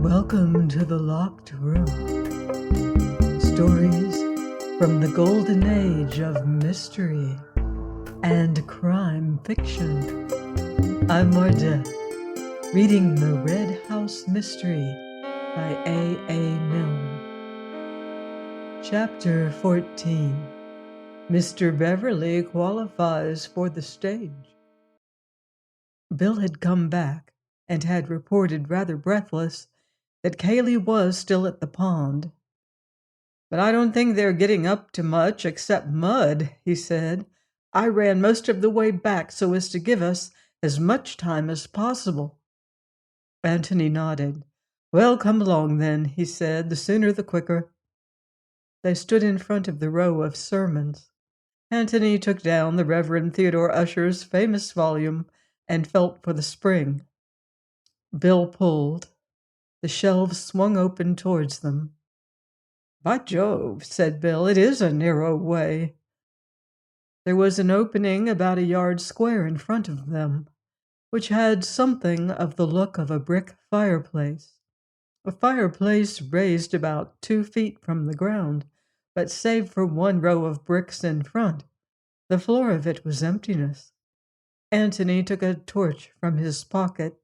Welcome to the Locked Room. Stories from the golden age of mystery and crime fiction. I'm Mardet, reading The Red House Mystery by A. Milne. Chapter 14. Mr. Beverly qualifies for the stage. Bill had come back and had reported, rather breathless, that Kaylee was still at the pond. "But I don't think they're getting up to much except mud," he said. "I ran most of the way back so as to give us as much time as possible." Anthony nodded. "Well, come along then," he said. "The sooner the quicker." They stood in front of the row of sermons. Anthony took down the Reverend Theodore Usher's famous volume and felt for the spring. Bill pulled. The shelves swung open towards them. "By Jove," said Bill, "it is a narrow way." There was an opening about a yard square in front of them, which had something of the look of a brick fireplace. A fireplace raised about 2 feet from the ground, but save for one row of bricks in front, the floor of it was emptiness. Anthony took a torch from his pocket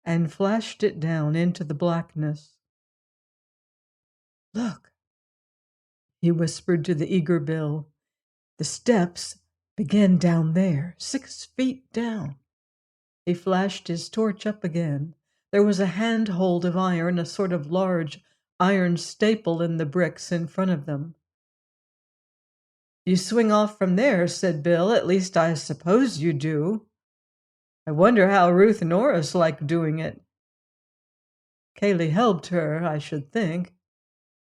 and flashed it down into the blackness. "Look," he whispered to the eager Bill. "The steps begin down there, 6 feet down." He flashed his torch up again. There was a handhold of iron, a sort of large iron staple in the bricks in front of them. "You swing off from there," said Bill. "At least I suppose you do. I wonder how Ruth Norris liked doing it." "Kaylee helped her, I should think.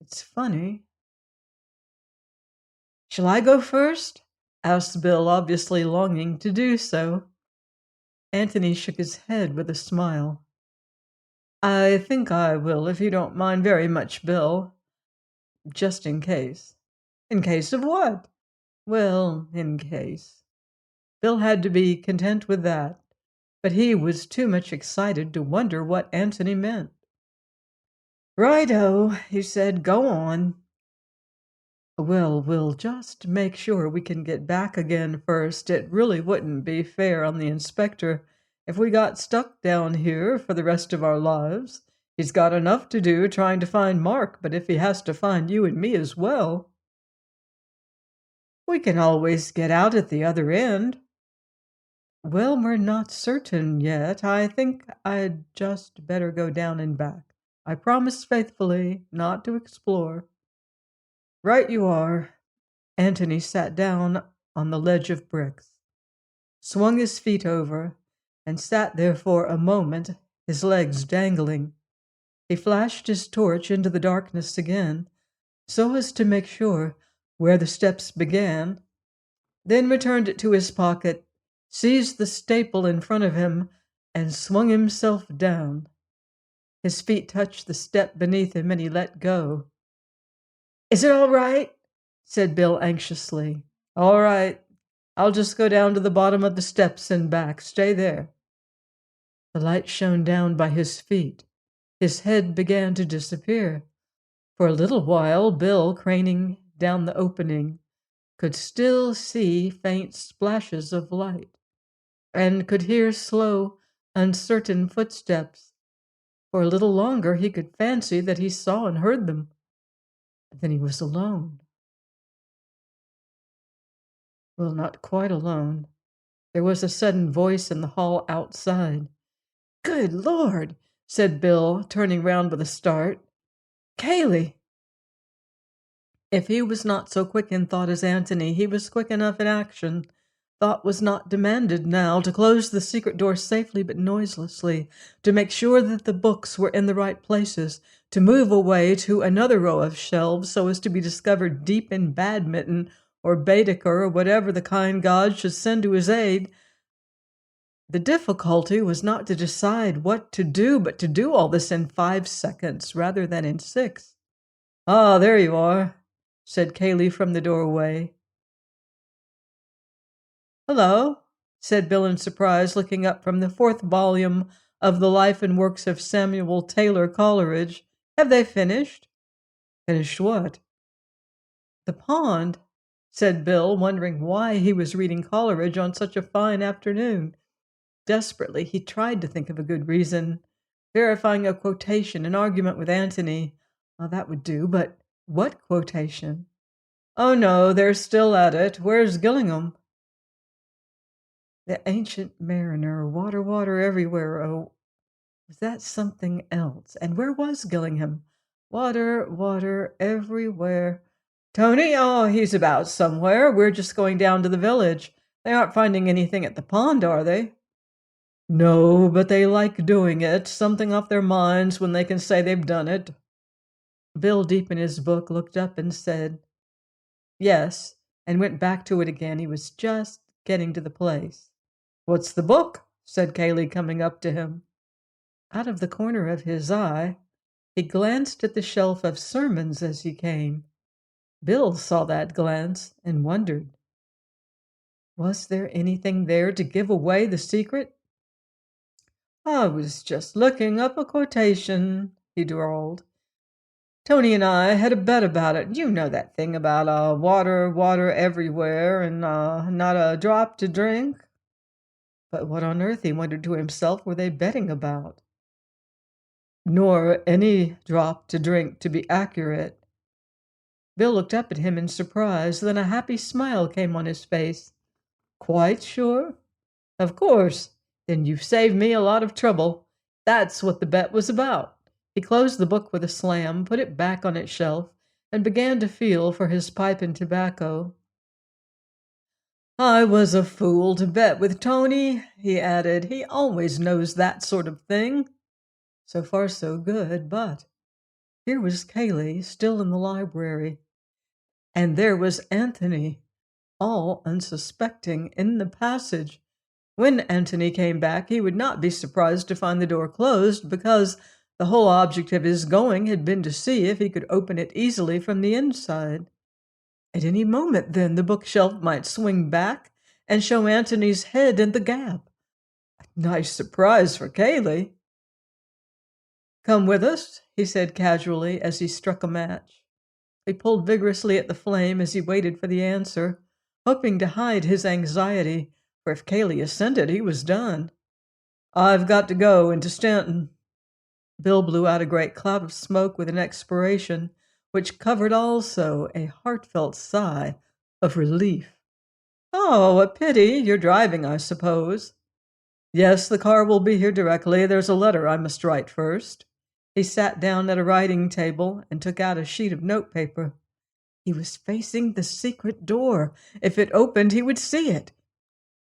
It's funny." "Shall I go first?" asked Bill, obviously longing to do so. Anthony shook his head with a smile. "I think I will, if you don't mind very much, Bill. Just in case." "In case of what?" "Well, in case." Bill had to be content with that, but he was too much excited to wonder what Anthony meant. "Righto," he said. "Go on." "Well, we'll just make sure we can get back again first. It really wouldn't be fair on the inspector if we got stuck down here for the rest of our lives. He's got enough to do trying to find Mark, but if he has to find you and me as well—" "We can always get out at the other end." "Well, we're not certain yet. I think I'd just better go down and back. I promise faithfully not to explore." "Right you are." Anthony sat down on the ledge of bricks, swung his feet over, and sat there for a moment, his legs dangling. He flashed his torch into the darkness again, so as to make sure where the steps began, then returned it to his pocket, seized the staple in front of him, and swung himself down. His feet touched the step beneath him, and he let go. "Is it all right?" said Bill anxiously. "All right. I'll just go down to the bottom of the steps and back. Stay there." The light shone down by his feet. His head began to disappear. For a little while, Bill, craning down the opening, could still see faint splashes of light, and could hear slow, uncertain footsteps. For a little longer he could fancy that he saw and heard them. But then he was alone. Well, not quite alone. There was a sudden voice in the hall outside. "Good Lord," said Bill, turning round with a start. "Kaylee!" If he was not so quick in thought as Anthony, he was quick enough in action. Thought was not demanded now. To close the secret door safely but noiselessly, to make sure that the books were in the right places, to move away to another row of shelves so as to be discovered deep in badminton or Baedeker or whatever the kind God should send to his aid. The difficulty was not to decide what to do, but to do all this in 5 seconds rather than in 6. "Ah, there you are," said Kaylee from the doorway. "Hello," said Bill in surprise, looking up from the 4th volume of the life and works of Samuel Taylor Coleridge. Have they finished?" "Finished what?" "The pond," said Bill, wondering why he was reading Coleridge on such a fine afternoon. Desperately, he tried to think of a good reason. Verifying a quotation, an argument with Antony. That would do, but what quotation? "Oh, no, they're still at it. Where's Gillingham?" The ancient mariner, water, water everywhere. Oh, was that something else? And where was Gillingham? Water, water everywhere. "Tony? Oh, he's about somewhere. We're just going down to the village. They aren't finding anything at the pond, are they?" "No, but they like doing it. Something off their minds when they can say they've done it." Bill, deep in his book, looked up and said, "Yes," and went back to it again. He was just getting to the place. "What's the book?" said Cayley, coming up to him. Out of the corner of his eye, he glanced at the shelf of sermons as he came. Bill saw that glance and wondered. Was there anything there to give away the secret? "I was just looking up a quotation," he drawled. "Tony and I had a bet about it. You know that thing about water, water everywhere, and not a drop to drink?" But what on earth, he wondered to himself, were they betting about? "Nor any drop to drink, to be accurate." Bill looked up at him in surprise, then a happy smile came on his face. "Quite sure?" "Of course. Then you've saved me a lot of trouble. That's what the bet was about." He closed the book with a slam, put it back on its shelf, and began to feel for his pipe and tobacco. "I was a fool to bet with Tony," he added. "He always knows that sort of thing." So far so good, but here was Cayley still in the library, and there was Anthony, all unsuspecting, in the passage. When Antony came back, he would not be surprised to find the door closed, because the whole object of his going had been to see if he could open it easily from the inside. At any moment, then, the bookshelf might swing back and show Antony's head in the gap. A nice surprise for Cayley. "Come with us," he said casually as he struck a match. He pulled vigorously at the flame as he waited for the answer, hoping to hide his anxiety, for if Cayley assented, he was done. "I've got to go into Stanton." Bill blew out a great cloud of smoke with an expiration which covered also a heartfelt sigh of relief. "Oh, a pity. You're driving, I suppose?" "Yes, the car will be here directly. There's a letter I must write first." He sat down at a writing table and took out a sheet of notepaper. He was facing the secret door. If it opened, he would see it.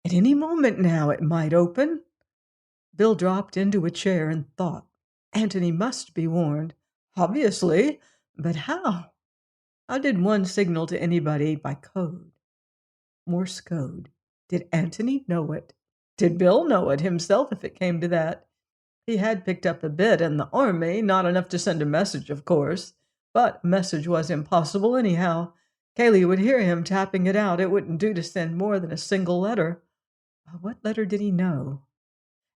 At any moment now it might open. Bill dropped into a chair and thought. Antony must be warned. Obviously. But how? How did one signal to anybody by code? Morse code. Did Antony know it? Did Bill know it himself, if it came to that? He had picked up a bit in the army, not enough to send a message, of course. But a message was impossible anyhow. Cayley would hear him tapping it out. It wouldn't do to send more than a single letter. What letter did he know?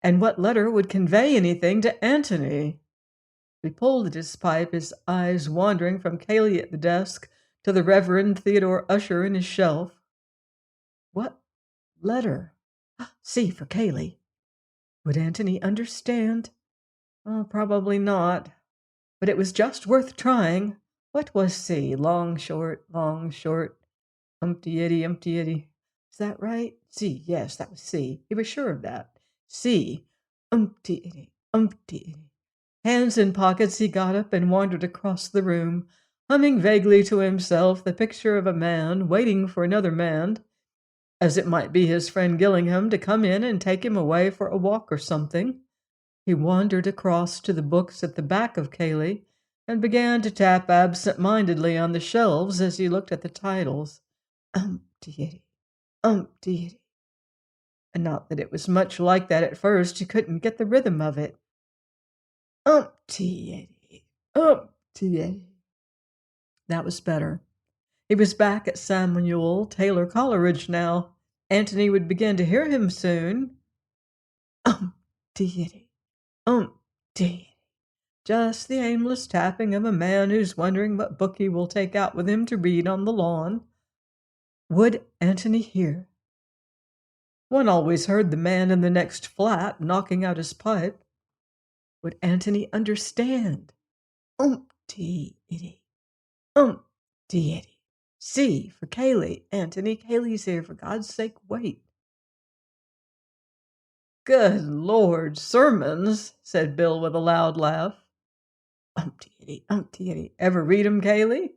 And what letter would convey anything to Antony? He pulled at his pipe, his eyes wandering from Cayley at the desk to the Reverend Theodore Usher in his shelf. What letter? C for Cayley. Would Antony understand? Oh, probably not. But it was just worth trying. What was C? Long, short, umpty-itty, umpty-itty. Is that right? C, yes, that was C. He was sure of that. C, umpty-itty, umpty-itty. Hands in pockets, he got up and wandered across the room, humming vaguely to himself the picture of a man waiting for another man, as it might be his friend Gillingham, to come in and take him away for a walk or something. He wandered across to the books at the back of Cayley and began to tap absent-mindedly on the shelves as he looked at the titles. Umpty-itty, umpty-itty. And not that it was much like that at first. He couldn't get the rhythm of it. Umpty-itty, umpty-itty. That was better. He was back at Samuel Taylor Coleridge now. Antony would begin to hear him soon. Umpty-itty, Umpty. Just the aimless tapping of a man who's wondering what book he will take out with him to read on the lawn. Would Antony hear? One always heard the man in the next flat knocking out his pipe. Would Antony understand? Umpty-itty. Umpty-itty. C for Kaylee. Antony, Kaylee's here. For God's sake, wait. Good Lord, sermons, said Bill with a loud laugh. Umpty-itty, umpty-itty. Ever read 'em, Kaylee?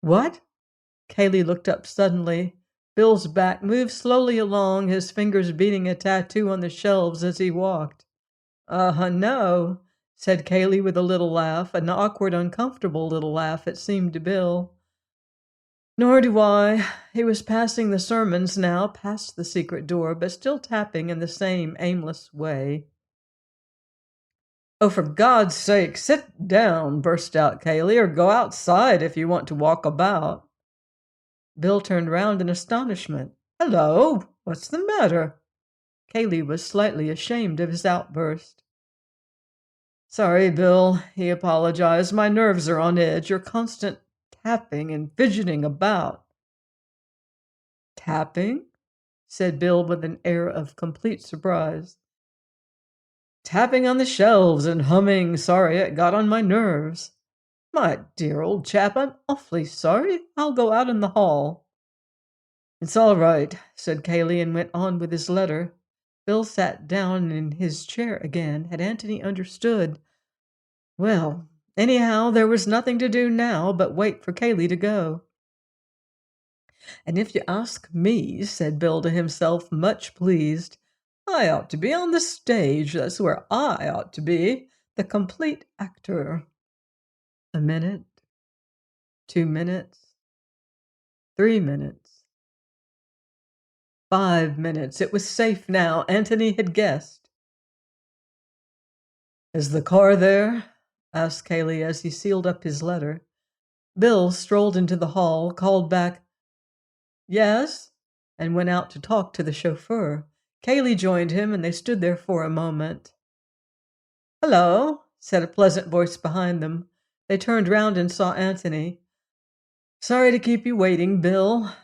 What? Kaylee looked up suddenly. Bill's back moved slowly along, his fingers beating a tattoo on the shelves as he walked. No, said Kaylee with a little laugh, an awkward, uncomfortable little laugh, it seemed to Bill. Nor do I. He was passing the sermons now, past the secret door, but still tapping in the same aimless way. Oh, for God's sake, sit down, burst out Kaylee, or go outside if you want to walk about. Bill turned round in astonishment. Hello, what's the matter? Kaylee was slightly ashamed of his outburst. Sorry, Bill, he apologized. My nerves are on edge. Your constant tapping and fidgeting about. Tapping? Said Bill with an air of complete surprise. Tapping on the shelves and humming. Sorry, it got on my nerves. My dear old chap, I'm awfully sorry. I'll go out in the hall. It's all right, said Kaylee and went on with his letter. Bill sat down in his chair again. Had Antony understood? Well, anyhow, there was nothing to do now but wait for Kaylee to go. And if you ask me, said Bill to himself, much pleased, I ought to be on the stage. That's where I ought to be, the complete actor. A minute, 2 minutes, 3 minutes, 5 minutes. It was safe now. Antony had guessed. Is the car there? Asked Kaylee as he sealed up his letter. Bill strolled into the hall, called back, Yes, and went out to talk to the chauffeur. Kaylee joined him, and they stood there for a moment. Hello, said a pleasant voice behind them. They turned round and saw Antony. Sorry to keep you waiting, Bill.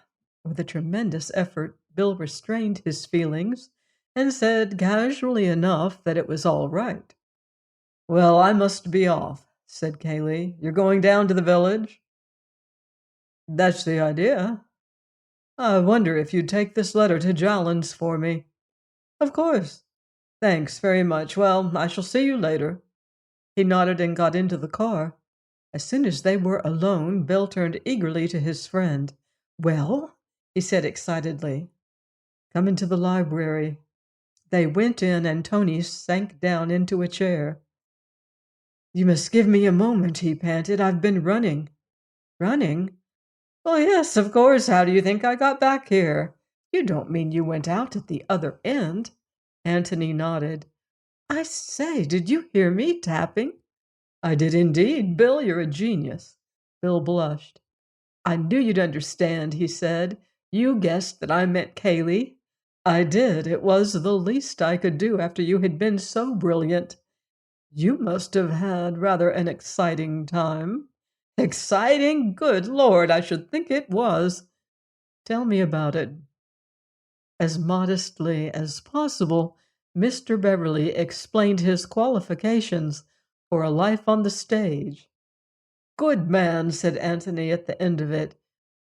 With a tremendous effort, Bill restrained his feelings and said casually enough that it was all right. Well, I must be off, said Kaylee. You're going down to the village? That's the idea. I wonder if you'd take this letter to Jolland's for me. Of course. Thanks very much. Well, I shall see you later. He nodded and got into the car. As soon as they were alone, Bill turned eagerly to his friend. Well, he said excitedly. Come into the library. They went in, and Tony sank down into a chair. You must give me a moment, he panted. I've been running. Running? Oh, yes, of course. How do you think I got back here? You don't mean you went out at the other end? Antony nodded. I say, did you hear me tapping? I did indeed. Bill, you're a genius. Bill blushed. I knew you'd understand, he said. You guessed that I meant Kaylee. I did. It was the least I could do after you had been so brilliant. You must have had rather an exciting time. Exciting? Good Lord, I should think it was. Tell me about it. As modestly as possible, Mr. Beverly explained his qualifications for a life on the stage. Good man, said Antony at the end of it.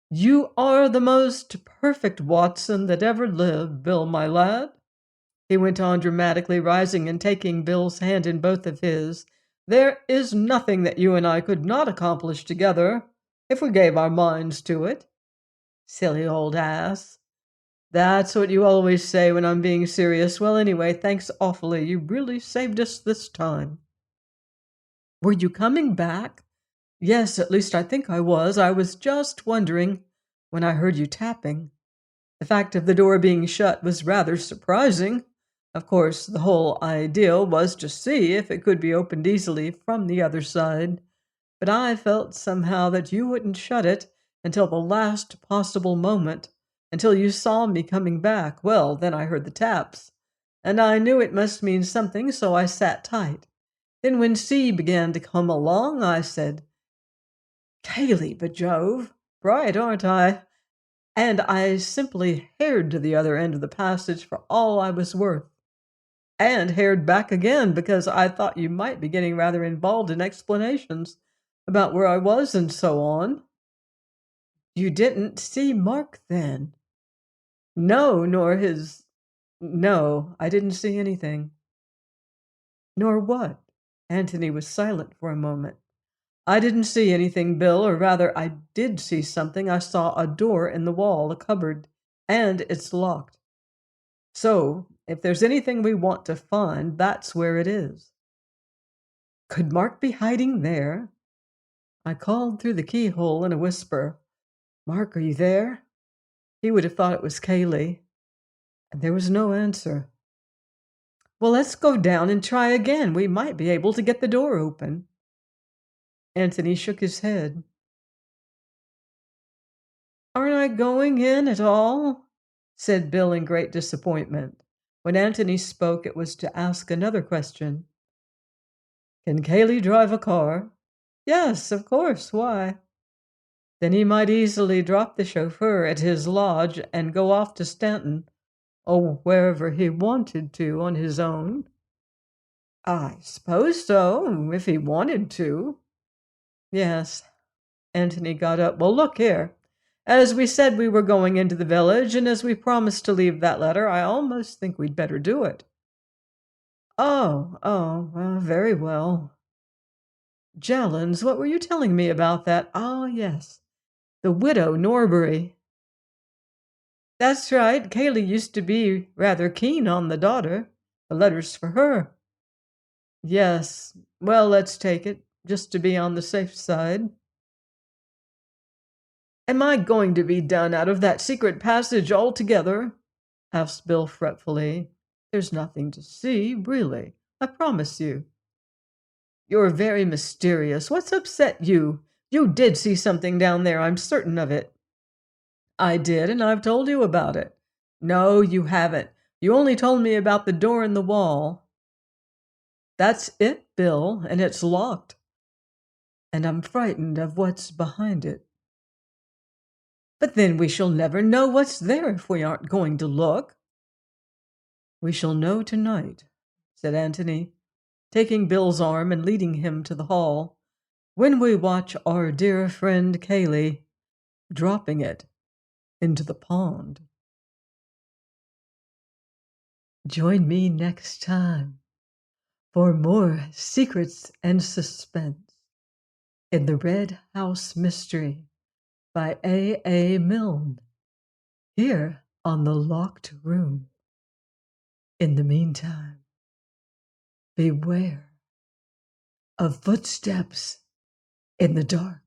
You are the most perfect Watson that ever lived, Bill, my lad. He went on dramatically, rising and taking Bill's hand in both of his. There is nothing that you and I could not accomplish together, if we gave our minds to it. Silly old ass. That's what you always say when I'm being serious. Well, anyway, thanks awfully. You really saved us this time. Were you coming back? Yes, at least I think I was. I was just wondering when I heard you tapping. The fact of the door being shut was rather surprising. Of course, the whole idea was to see if it could be opened easily from the other side, but I felt somehow that you wouldn't shut it until the last possible moment, until you saw me coming back. Well, then I heard the taps, and I knew it must mean something, so I sat tight. Then when C began to come along, I said, "Kaylee, b'Jove, bright, aren't I?" And I simply hared to the other end of the passage for all I was worth. And hared back again because I thought you might be getting rather involved in explanations about where I was and so on. You didn't see Mark then? No, nor his. No, I didn't see anything. Nor what? Antony was silent for a moment. I didn't see anything, Bill, or rather, I did see something. I saw a door in the wall, a cupboard, and it's locked. So, if there's anything we want to find, that's where it is. Could Mark be hiding there? I called through the keyhole in a whisper. Mark, are you there? He would have thought it was Kaylee. And there was no answer. Well, let's go down and try again. We might be able to get the door open. Antony shook his head. Aren't I going in at all? Said Bill in great disappointment. When Antony spoke, it was to ask another question. Can Kaylee drive a car? Yes, of course. Why? Then he might easily drop the chauffeur at his lodge and go off to Stanton, or wherever he wanted to on his own. I suppose so, if he wanted to. Yes. Antony got up. Well, look here. As we said we were going into the village, and as we promised to leave that letter, I almost think we'd better do it. Oh, very well. Jellens, what were you telling me about that? Oh, yes. The widow Norbury. That's right. Kaylee used to be rather keen on the daughter. The letter's for her. Yes. Well, let's take it, just to be on the safe side. Am I going to be done out of that secret passage altogether? Asked Bill fretfully. There's nothing to see, really. I promise you. You're very mysterious. What's upset you? You did see something down there, I'm certain of it. I did, and I've told you about it. No, you haven't. You only told me about the door in the wall. That's it, Bill, and it's locked. And I'm frightened of what's behind it. But then we shall never know what's there if we aren't going to look. We shall know tonight, said Antony, taking Bill's arm and leading him to the hall, when we watch our dear friend Kaylee dropping it into the pond. Join me next time for more secrets and suspense in The Red House Mystery by A. Milne, here on The Locked Room. In the meantime, beware of footsteps in the dark.